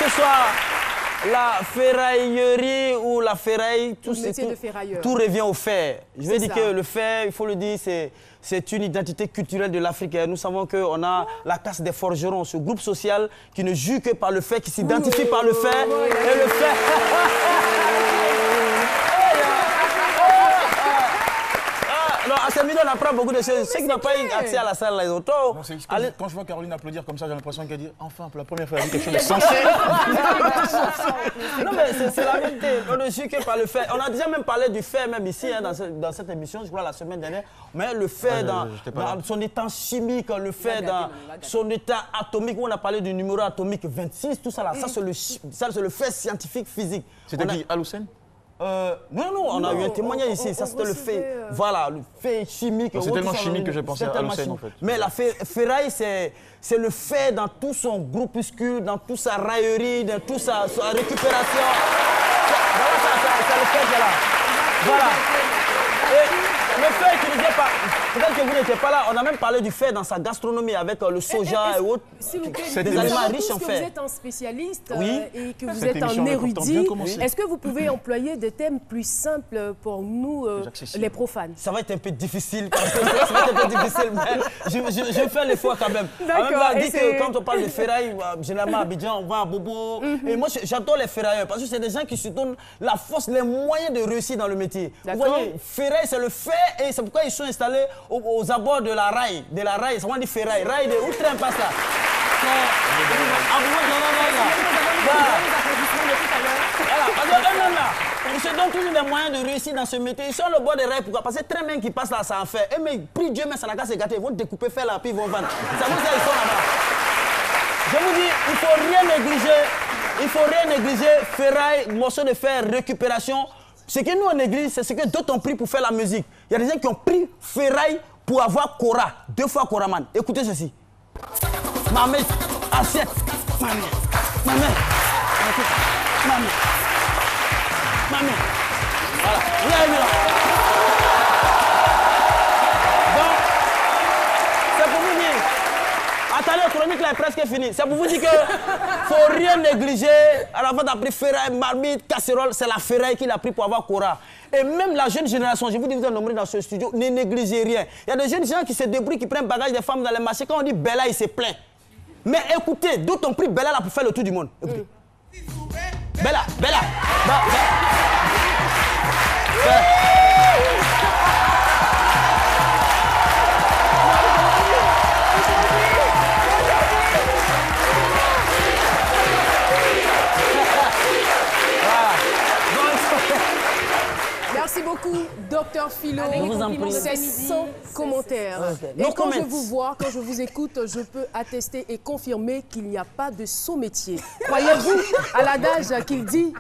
ce soit la ferraillerie ou la ferraille, tout revient au fer. Je veux dire que le fer, il faut le dire, c'est une identité culturelle de l'Afrique. Nous savons qu'on a la casse des forgerons, ce groupe social qui ne joue que par le fer, qui s'identifie par le fer. Et le fer... Alors, à ce milieu, on apprend beaucoup de choses. Ceux qui n'ont pas eu accès à la salle, les autos. Quand je vois Caroline applaudir comme ça, j'ai l'impression qu'elle dit enfin, pour la première fois, elle a dit quelque chose de sensé. Non, mais c'est la vérité. On ne joue que par le fer. On a déjà même parlé du fer, même ici, hein, dans cette émission, je crois, la semaine dernière. Mais le fer dans son état chimique, le fer dans son état atomique, où on a parlé du numéro atomique 26, tout ça là, ça c'est le fait scientifique, physique. C'était qui, Aloussen? Non, on a eu un témoignage ici, ça c'était le fait, voilà, le fait chimique. C'est tellement chimique que j'ai pensé à Aloussen en fait. Mais la ferraille, c'est le fait dans tout son groupuscule, dans toute sa raillerie, dans toute sa récupération. Voilà, c'est le fait qui est là. Voilà. Et le fait utilisé par... Peut-être que vous n'étiez pas là, on a même parlé du fer dans sa gastronomie avec le soja et autres. C'est des aliments riches en fer. Vous êtes un spécialiste et que vous êtes un érudit. Est-ce que vous pouvez employer des thèmes plus simples pour nous, les profanes? Ça va être un peu difficile, ça va être un peu difficile, mais je vais faire l'effort quand même. D'accord. On dit que quand on parle de ferraille, généralement à Abidjan, on va à Bobo. Et moi, j'adore les ferrailleurs parce que c'est des gens qui se donnent la force, les moyens de réussir dans le métier. Vous voyez, ferraille, c'est le fer et c'est pourquoi ils sont installés aux abords de la rail. De la rail, ça on dit ferraille. Rail de où le train passe là? Ils se donnent toujours les moyens de réussir dans ce métier. Ils sont au bord des rails. Pourquoi? Parce que très bien qui passent là, ça en fait. Et mais prie Dieu, mais ça n'a qu'à se gâter. Ils vont découper, faire là, puis ils vont vendre. Ça vous dit, ils sont là-bas. Je vous dis, il ne faut rien négliger. Il ne faut rien négliger. Ferraille, morceau de fer, récupération. Ce que nous on néglige, c'est ce que d'autres ont pris pour faire la musique. Il y a des gens qui ont pris ferraille pour avoir Cora. 2 fois Coraman. Écoutez ceci. Maman, assiette. Maman. Voilà. Vous avez vu là. Donc, c'est pour vous dire. Attendez, la chronique là est presque finie. C'est pour vous dire que faut rien négliger. Alors, avant d'après ferraille, marmite, casserole, c'est la ferraille qu'il a pris pour avoir Cora. Et même la jeune génération, je vous dis, vous êtes nombreux dans ce studio, ne négligez rien. Il y a des jeunes gens qui se débrouillent, qui prennent bagage des femmes dans les marchés. Quand on dit Bella, il se plaint. Mais écoutez, d'autres ont pris Bella là pour faire le tour du monde. Écoutez. Bella. Merci beaucoup, Dr Philo. C'est sans commentaire. Et quand je vous vois, quand je vous écoute, je peux attester et confirmer qu'il n'y a pas de sous-métier. Croyez-vous à l'adage qu'il dit